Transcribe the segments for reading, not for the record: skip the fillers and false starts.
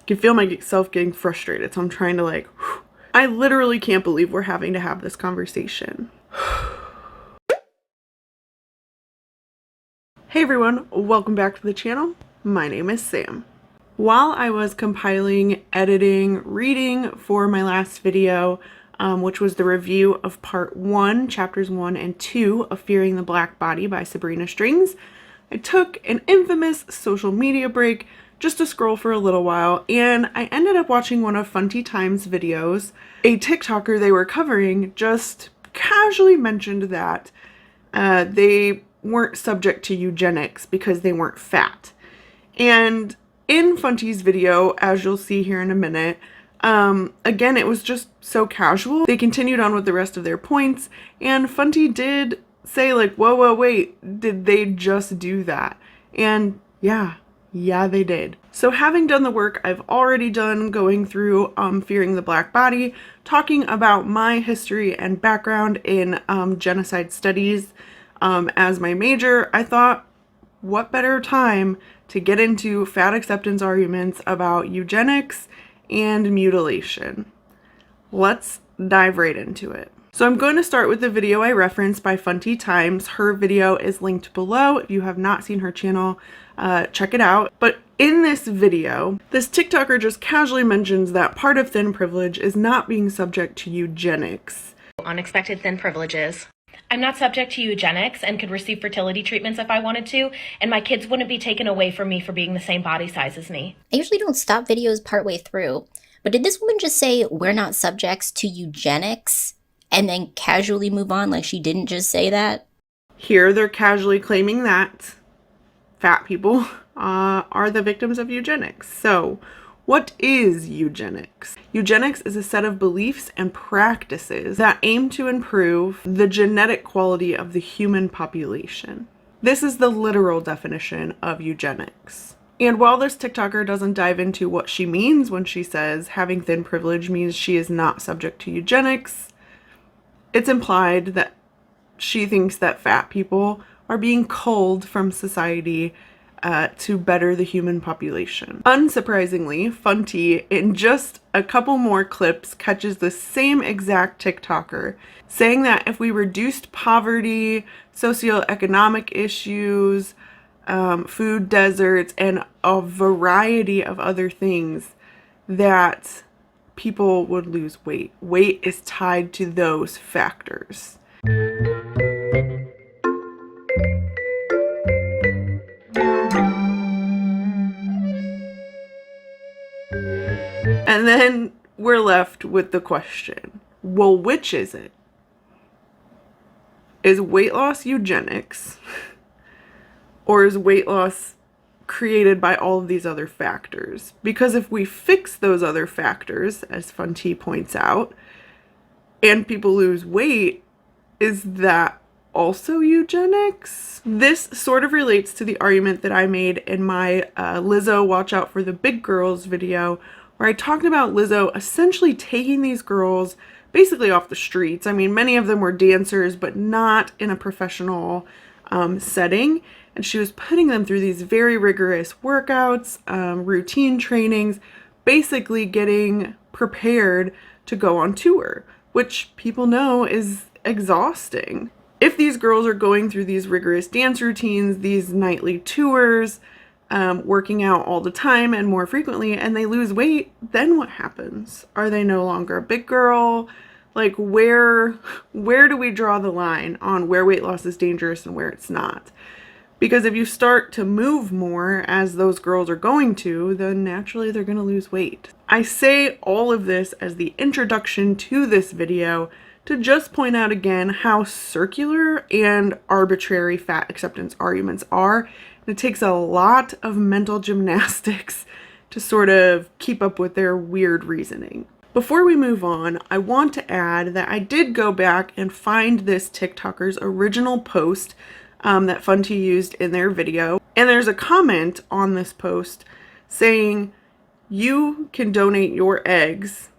can feel myself getting frustrated, so I'm trying to like, I literally can't believe we're having to have this conversation. Hey everyone, welcome back to the channel. My name is Sam. While I was compiling, editing, reading for my last video, which was the review of part 1, chapters 1 and 2 of Fearing the Black Body by Sabrina Strings, I took an infamous social media break just to scroll for a little while, and I ended up watching one of Funty Time's videos. A TikToker they were covering just casually mentioned that they weren't subject to eugenics because they weren't fat. And in Funty's video, as you'll see here in a minute, again, it was just so casual. They continued on with the rest of their points, and Funty did say like, whoa, wait, did they just do that? And yeah, they did. So having done the work I've already done going through Fearing the Black Body, talking about my history and background in genocide studies as my major, I thought, what better time to get into fat acceptance arguments about eugenics and mutilation. Let's dive right into it. So I'm going to start with the video I referenced by Funty Times. Her video is linked below. If you have not seen her channel, check it out. But in this video, this TikToker just casually mentions that part of thin privilege is not being subject to eugenics. Unexpected thin privileges. I'm not subject to eugenics and could receive fertility treatments if I wanted to, and my kids wouldn't be taken away from me for being the same body size as me. I usually don't stop videos partway through, but did this woman just say we're not subjects to eugenics and then casually move on like she didn't just say that? Here they're casually claiming that fat people are the victims of eugenics. So what is eugenics? Eugenics is a set of beliefs and practices that aim to improve the genetic quality of the human population. This is the literal definition of eugenics. And while this TikToker doesn't dive into what she means when she says having thin privilege means she is not subject to eugenics, it's implied that she thinks that fat people are being culled from society to better the human population. Unsurprisingly, Funty, in just a couple more clips, catches the same exact TikToker saying that if we reduced poverty, socioeconomic issues, food deserts, and a variety of other things, that people would lose weight. Weight is tied to those factors. And then we're left with the question, well, which is it? Is weight loss eugenics? Or is weight loss created by all of these other factors? Because if we fix those other factors, as Funty points out, and people lose weight, is that also eugenics? This sort of relates to the argument that I made in my Lizzo Watch Out for the Big Girls video, where I talked about Lizzo essentially taking these girls basically off the streets. I mean, many of them were dancers, but not in a professional setting. And she was putting them through these very rigorous workouts, routine trainings, basically getting prepared to go on tour, which people know is exhausting. If these girls are going through these rigorous dance routines, these nightly tours, working out all the time and more frequently, and they lose weight, then what happens? Are they no longer a big girl? Like, where do we draw the line on where weight loss is dangerous and where it's not? Because if you start to move more, as those girls are going to, then naturally they're going to lose weight. I say all of this as the introduction to this video to just point out again how circular and arbitrary fat acceptance arguments are. It takes a lot of mental gymnastics to sort of keep up with their weird reasoning. Before we move on, I want to add that I did go back and find this TikToker's original post that Funty used in their video. And there's a comment on this post saying, you can donate your eggs,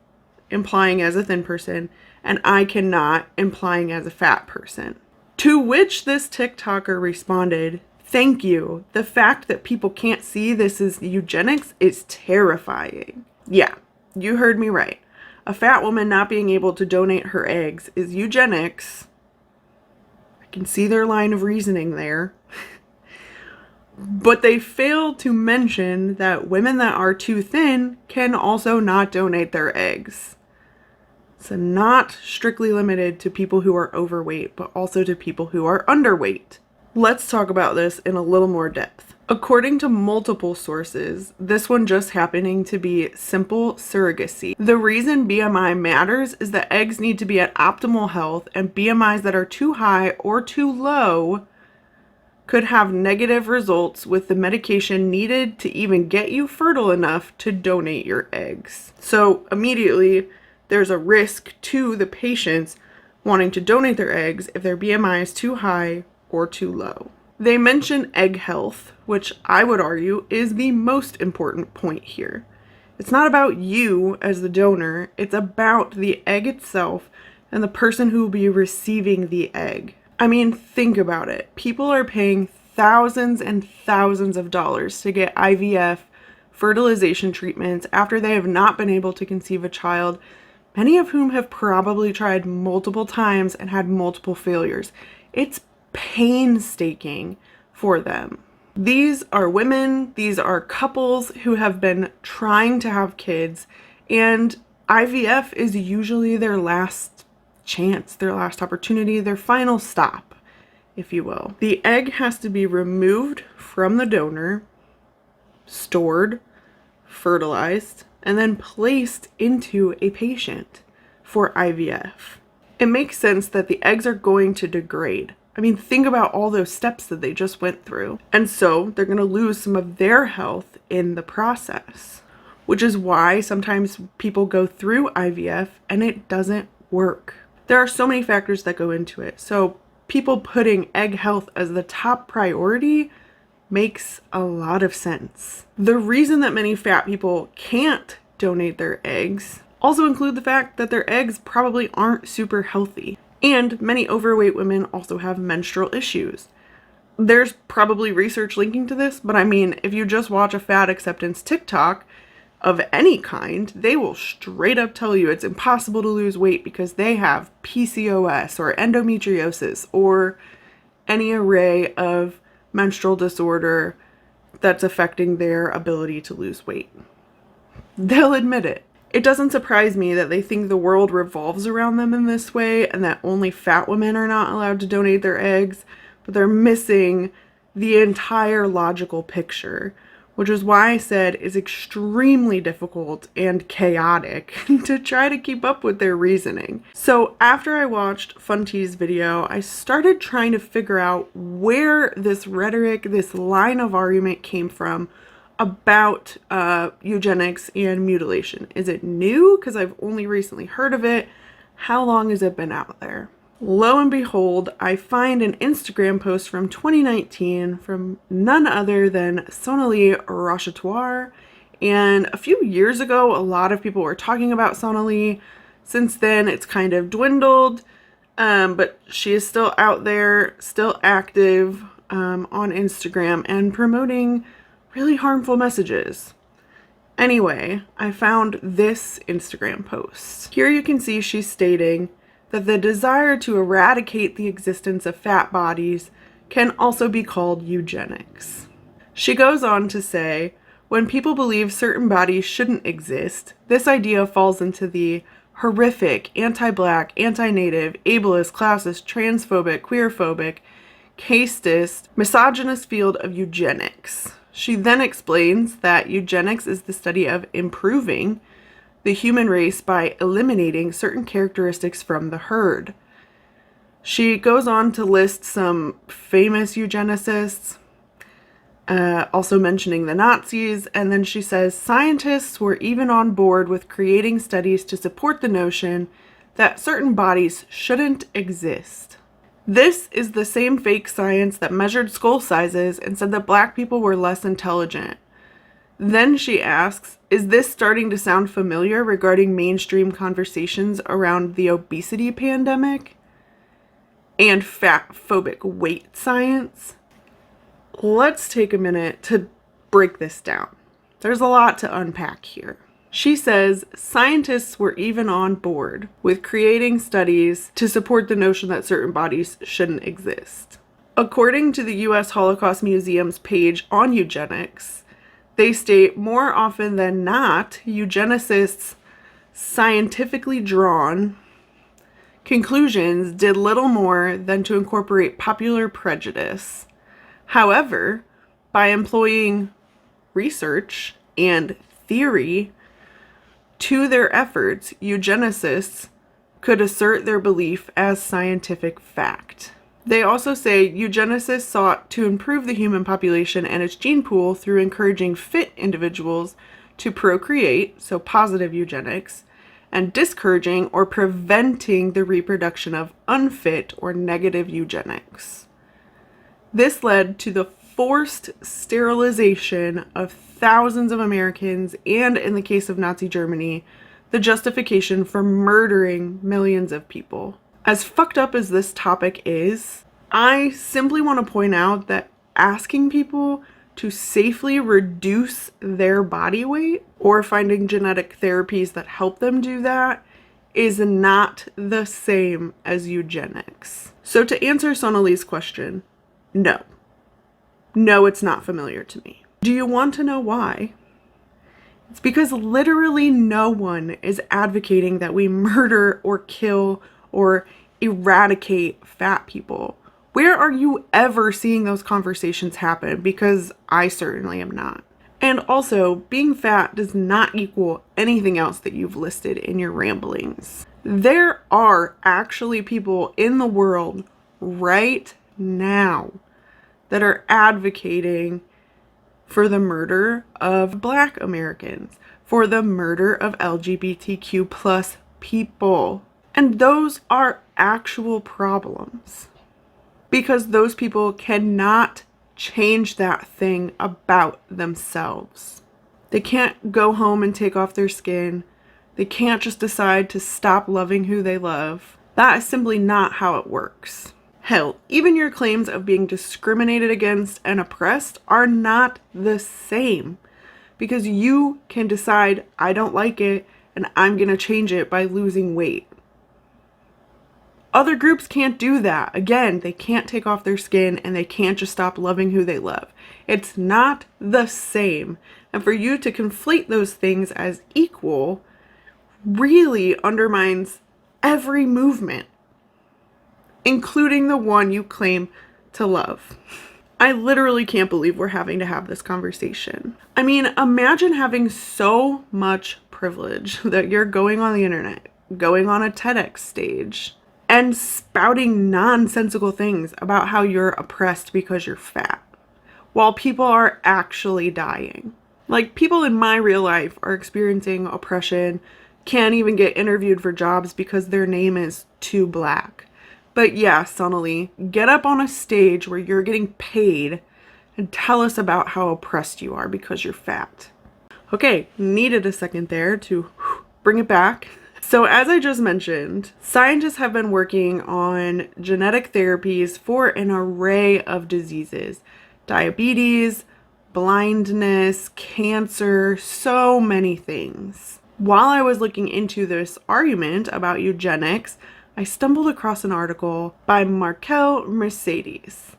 implying as a thin person, and I cannot, implying as a fat person. To which this TikToker responded, Thank you. The fact that people can't see this is eugenics is terrifying. Yeah, you heard me right. A fat woman not being able to donate her eggs is eugenics. I can see their line of reasoning there. But they fail to mention that women that are too thin can also not donate their eggs. So not strictly limited to people who are overweight, but also to people who are underweight. Let's talk about this in a little more depth. According to multiple sources, this one just happening to be simple surrogacy. The reason BMI matters is that eggs need to be at optimal health, and BMIs that are too high or too low could have negative results with the medication needed to even get you fertile enough to donate your eggs. So immediately, there's a risk to the patients wanting to donate their eggs if their BMI is too high or too low. They mention egg health, which I would argue is the most important point here. It's not about you as the donor, it's about the egg itself and the person who will be receiving the egg. I mean, think about it. People are paying thousands and thousands of dollars to get IVF fertilization treatments after they have not been able to conceive a child, many of whom have probably tried multiple times and had multiple failures. It's painstaking for them. These are women, these are couples who have been trying to have kids, and IVF is usually their last chance, their last opportunity, their final stop, if you will. The egg has to be removed from the donor, stored, fertilized, and then placed into a patient for IVF. It makes sense that the eggs are going to degrade. I mean, think about all those steps that they just went through. And so they're going to lose some of their health in the process, which is why sometimes people go through IVF and it doesn't work. There are so many factors that go into it. So people putting egg health as the top priority makes a lot of sense. The reason that many fat people can't donate their eggs also include the fact that their eggs probably aren't super healthy. And many overweight women also have menstrual issues. There's probably research linking to this, but I mean, if you just watch a fat acceptance TikTok of any kind, they will straight up tell you it's impossible to lose weight because they have PCOS or endometriosis or any array of menstrual disorder that's affecting their ability to lose weight. They'll admit it. It doesn't surprise me that they think the world revolves around them in this way and that only fat women are not allowed to donate their eggs, but they're missing the entire logical picture, which is why I said it's extremely difficult and chaotic to try to keep up with their reasoning. So after I watched Fun T's video, I started trying to figure out where this rhetoric, this line of argument came from about eugenics and mutilation. Is it new? Because I've only recently heard of it. How long has it been out there? Lo and behold, I find an Instagram post from 2019 from none other than Sonali Rochetoire. And a few years ago, a lot of people were talking about Sonali. Since then, it's kind of dwindled, but she is still out there, still active on Instagram and promoting really harmful messages. Anyway, I found this Instagram post. Here you can see she's stating that the desire to eradicate the existence of fat bodies can also be called eugenics. She goes on to say, when people believe certain bodies shouldn't exist, this idea falls into the horrific, anti-black, anti-native, ableist, classist, transphobic, queerphobic, casteist, misogynist field of eugenics. She then explains that eugenics is the study of improving the human race by eliminating certain characteristics from the herd. She goes on to list some famous eugenicists, also mentioning the Nazis, and then she says scientists were even on board with creating studies to support the notion that certain bodies shouldn't exist. This is the same fake science that measured skull sizes and said that black people were less intelligent. Then she asks, is this starting to sound familiar regarding mainstream conversations around the obesity pandemic and fat-phobic weight science? let's take a minute to break this down. There's a lot to unpack here. She says scientists were even on board with creating studies to support the notion that certain bodies shouldn't exist. According to the U.S. Holocaust Museum's page on eugenics, they state more often than not, eugenicists' scientifically drawn conclusions did little more than to incorporate popular prejudice. However, by employing research and theory to their efforts, eugenicists could assert their belief as scientific fact. They also say eugenicists sought to improve the human population and its gene pool through encouraging fit individuals to procreate, so positive eugenics, and discouraging or preventing the reproduction of unfit or negative eugenics. This led to the forced sterilization of thousands of Americans and, in the case of Nazi Germany, the justification for murdering millions of people. As fucked up as this topic is, I simply want to point out that asking people to safely reduce their body weight or finding genetic therapies that help them do that is not the same as eugenics. So to answer Sonali's question, no. No, it's not familiar to me. Do you want to know why? It's because literally no one is advocating that we murder or kill or eradicate fat people. Where are you ever seeing those conversations happen? Because I certainly am not. And also, being fat does not equal anything else that you've listed in your ramblings. There are actually people in the world right now that are advocating for the murder of Black Americans, for the murder of LGBTQ plus people. And those are actual problems. Because those people cannot change that thing about themselves. They can't go home and take off their skin. They can't just decide to stop loving who they love. That is simply not how it works. Hell, even your claims of being discriminated against and oppressed are not the same. Because you can decide, I don't like it, and I'm going to change it by losing weight. Other groups can't do that. Again, they can't take off their skin and they can't just stop loving who they love. It's not the same. And for you to conflate those things as equal really undermines every movement, including the one you claim to love. I literally can't believe we're having to have this conversation. I mean, imagine having so much privilege that you're going on the internet, going on a TEDx stage, and spouting nonsensical things about how you're oppressed because you're fat, while people are actually dying. Like, people in my real life are experiencing oppression, can't even get interviewed for jobs because their name is too Black. But yeah, Sonali, get up on a stage where you're getting paid and tell us about how oppressed you are because you're fat. Okay, needed a second there to bring it back. So as I just mentioned, scientists have been working on genetic therapies for an array of diseases. Diabetes, blindness, cancer, so many things. While I was looking into this argument about eugenics, I stumbled across an article by Markel Mercedes,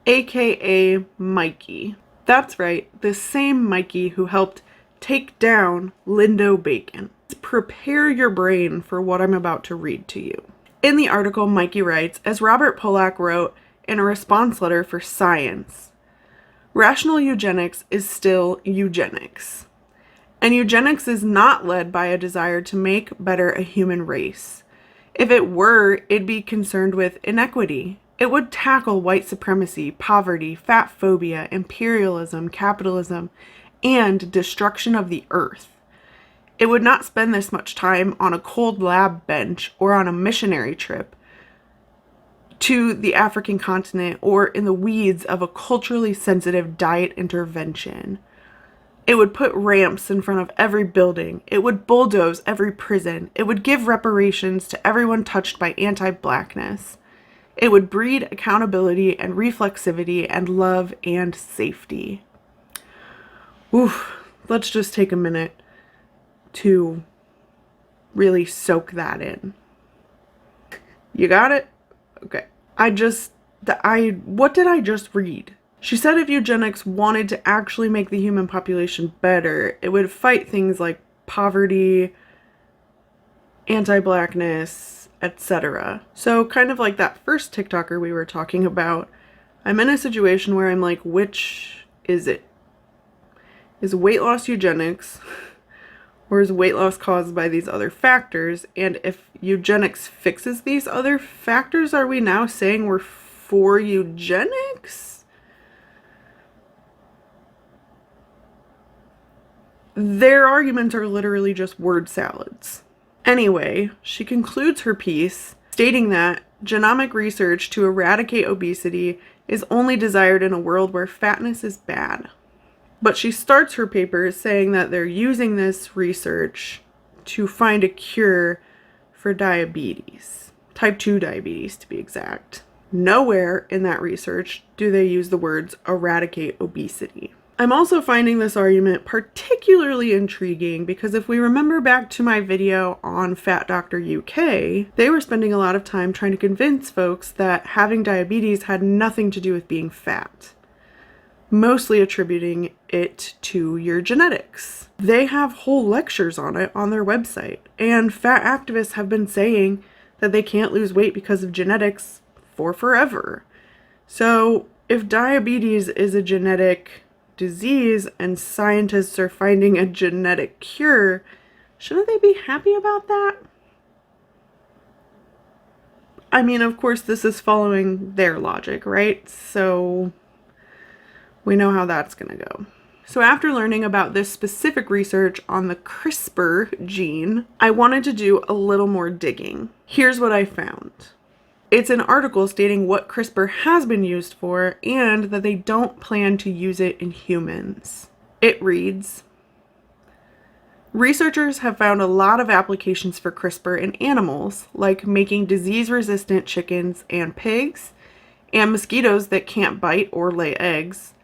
aka Mikey. That's right, the same Mikey who helped take down Lindo Bacon. Prepare your brain for what I'm about to read to you. In the article, Mikey writes, as Robert Pollack wrote in a response letter for Science, rational eugenics is still eugenics. And eugenics is not led by a desire to make better a human race. If it were, it'd be concerned with inequity. It would tackle white supremacy, poverty, fat phobia, imperialism, capitalism, and destruction of the earth. It would not spend this much time on a cold lab bench or on a missionary trip to the African continent or in the weeds of a culturally sensitive diet intervention. It would put ramps in front of every building. It would bulldoze every prison. It would give reparations to everyone touched by anti-Blackness. It would breed accountability and reflexivity and love and safety. Oof, let's just take a minute to really soak that in. You got it? Okay. What did I just read? She said if eugenics wanted to actually make the human population better, it would fight things like poverty, anti-blackness, etc. So kind of like that first TikToker we were talking about, I'm in a situation where I'm like, which is it? Is weight loss eugenics, or is weight loss caused by these other factors? And if eugenics fixes these other factors, are we now saying we're for eugenics? Their arguments are literally just word salads. Anyway, she concludes her piece stating that genomic research to eradicate obesity is only desired in a world where fatness is bad. But she starts her paper saying that they're using this research to find a cure for diabetes, type 2 diabetes to be exact. Nowhere in that research do they use the words eradicate obesity. I'm also finding this argument particularly intriguing because if we remember back to my video on Fat Doctor UK, they were spending a lot of time trying to convince folks that having diabetes had nothing to do with being fat, mostly attributing it to your genetics. They have whole lectures on it on their website, and fat activists have been saying that they can't lose weight because of genetics for forever. So if diabetes is a genetic disease and scientists are finding a genetic cure, shouldn't they be happy about that? I mean, of course, this is following their logic, right? So we know how that's going to go. So after learning about this specific research on the CRISPR gene, I wanted to do a little more digging. Here's what I found. It's an article stating what CRISPR has been used for and that they don't plan to use it in humans. It reads, researchers have found a lot of applications for CRISPR in animals, like making disease-resistant chickens and pigs, and mosquitoes that can't bite or lay eggs.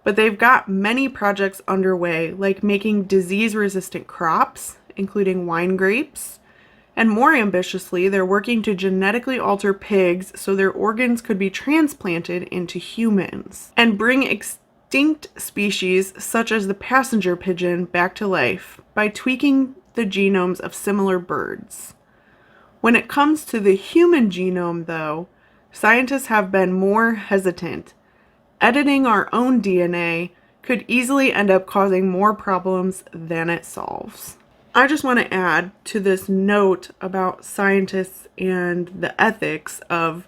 But they've got many projects underway, like making disease-resistant crops, including wine grapes. And more ambitiously, they're working to genetically alter pigs so their organs could be transplanted into humans and bring extinct species such as the passenger pigeon back to life by tweaking the genomes of similar birds. When it comes to the human genome, though, scientists have been more hesitant. Editing our own DNA could easily end up causing more problems than it solves. I just want to add to this note about scientists and the ethics of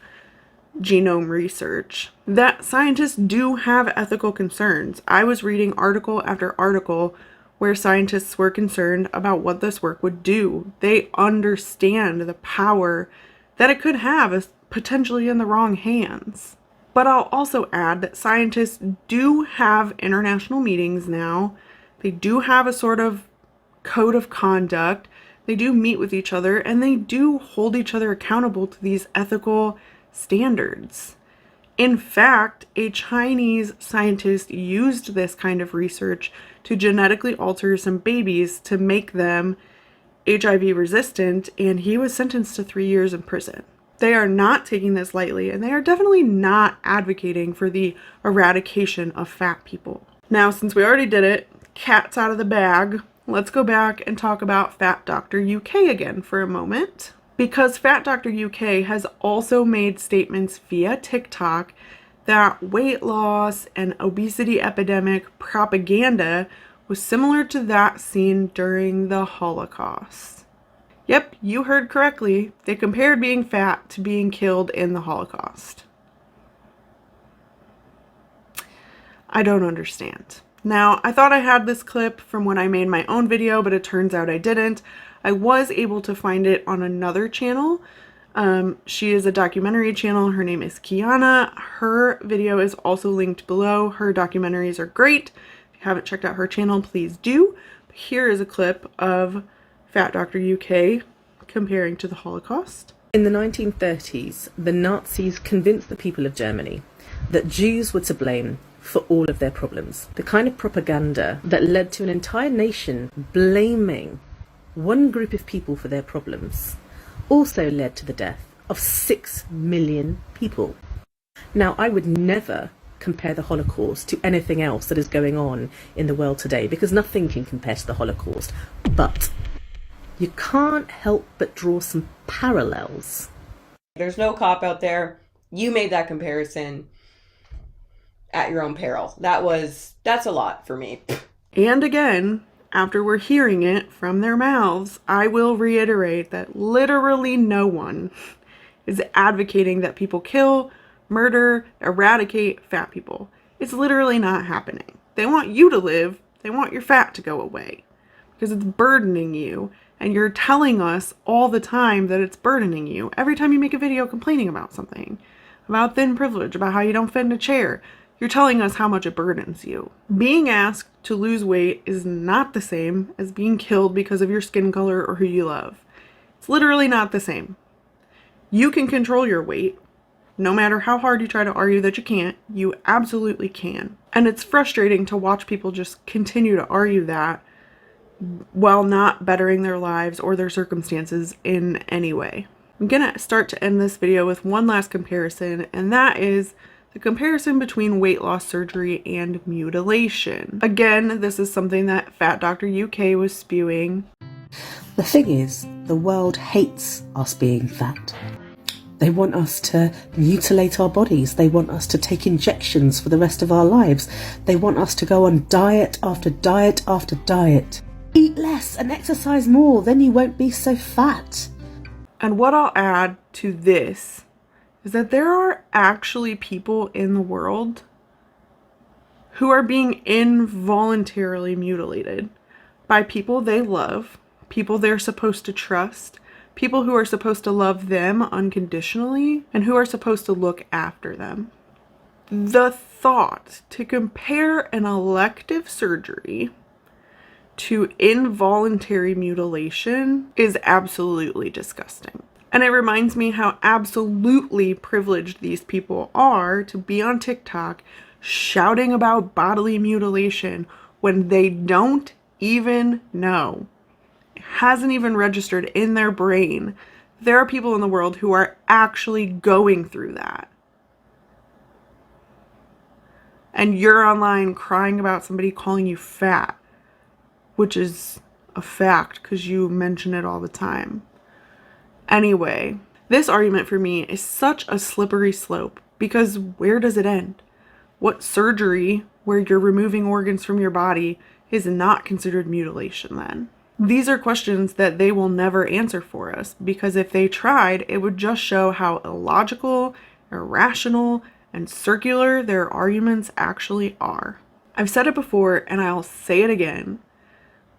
genome research that scientists do have ethical concerns. I was reading article after article where scientists were concerned about what this work would do. They understand the power that it could have potentially in the wrong hands. But I'll also add that scientists do have international meetings now. They do have a sort of code of conduct. They do meet with each other and they do hold each other accountable to these ethical standards. In fact, a Chinese scientist used this kind of research to genetically alter some babies to make them HIV resistant, and he was sentenced to 3 years in prison. They are not taking this lightly, and they are definitely not advocating for the eradication of fat people. Now, since we already did it, cat's out of the bag, let's go back and talk about Fat Doctor UK again for a moment. Because Fat Doctor UK has also made statements via TikTok that weight loss and obesity epidemic propaganda was similar to that seen during the Holocaust. Yep, you heard correctly. They compared being fat to being killed in the Holocaust. I don't understand. Now, I thought I had this clip from when I made my own video, but it turns out I didn't. I was able to find it on another channel. She is a documentary channel. Her name is Kiana. Her video is also linked below. Her documentaries are great. If you haven't checked out her channel, please do. But here is a clip of Fat Doctor UK comparing to the Holocaust. In the 1930s, the Nazis convinced the people of Germany that Jews were to blame for all of their problems. The kind of propaganda that led to an entire nation blaming one group of people for their problems also led to the death of 6 million people. Now, I would never compare the Holocaust to anything else that is going on in the world today, because nothing can compare to the Holocaust. But you can't help but draw some parallels. There's no cop out there. You made that comparison at your own peril. That's a lot for me. And again, after we're hearing it from their mouths, I will reiterate that literally no one is advocating that people kill, murder, eradicate fat people. It's literally not happening. They want you to live. They want your fat to go away because it's burdening you. And you're telling us all the time that it's burdening you. Every time you make a video complaining about something, about thin privilege, about how you don't fit in a chair, you're telling us how much it burdens you. Being asked to lose weight is not the same as being killed because of your skin color or who you love. It's literally not the same. You can control your weight. No matter how hard you try to argue that you can't, you absolutely can. And it's frustrating to watch people just continue to argue that while not bettering their lives or their circumstances in any way. I'm gonna start to end this video with one last comparison, and that is the comparison between weight loss surgery and mutilation. Again, this is something that Fat Dr. UK was spewing. The thing is, the world hates us being fat. They want us to mutilate our bodies. They want us to take injections for the rest of our lives. They want us to go on diet after diet after diet. Eat less and exercise more, then you won't be so fat. And what I'll add to this is that there are actually people in the world who are being involuntarily mutilated by people they love, people they're supposed to trust, people who are supposed to love them unconditionally, and who are supposed to look after them. The thought to compare an elective surgery to involuntary mutilation is absolutely disgusting. And it reminds me how absolutely privileged these people are to be on TikTok shouting about bodily mutilation when they don't even know. It hasn't even registered in their brain. There are people in the world who are actually going through that. And you're online crying about somebody calling you fat, which is a fact because you mention it all the time. Anyway, this argument for me is such a slippery slope because where does it end? What surgery where you're removing organs from your body is not considered mutilation then? These are questions that they will never answer for us because if they tried, it would just show how illogical, irrational, and circular their arguments actually are. I've said it before and I'll say it again.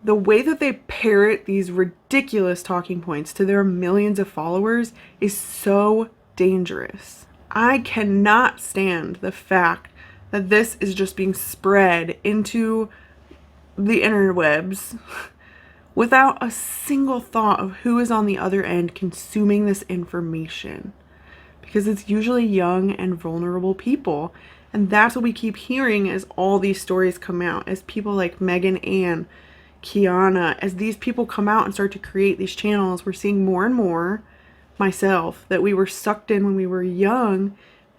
The way that they parrot these ridiculous talking points to their millions of followers is so dangerous. I cannot stand the fact that this is just being spread into the interwebs without a single thought of who is on the other end consuming this information. Because it's usually young and vulnerable people. And that's what we keep hearing as all these stories come out, as people like Megan Ann, Kiana, as these people come out and start to create these channels, we're seeing more and more, myself, that we were sucked in when we were young.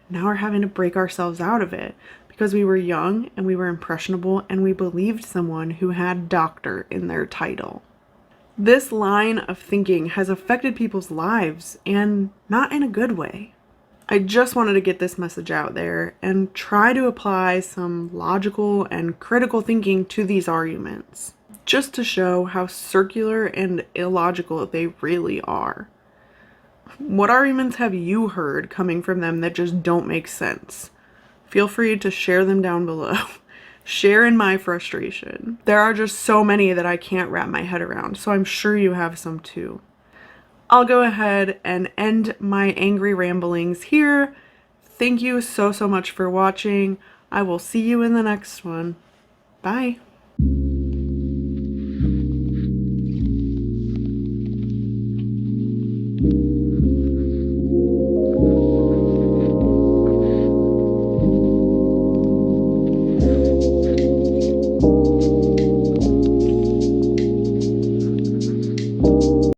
Now we're having to break ourselves out of it because we were young and we were impressionable and we believed someone who had doctor in their title. This line of thinking has affected people's lives and not in a good way. I just wanted to get this message out there and try to apply some logical and critical thinking to these arguments, just to show how circular and illogical they really are. What arguments have you heard coming from them that just don't make sense? Feel free to share them down below. Share in my frustration. There are just so many that I can't wrap my head around, so I'm sure you have some too. I'll go ahead and end my angry ramblings here. Thank you so much for watching. I will see you in the next one. Bye.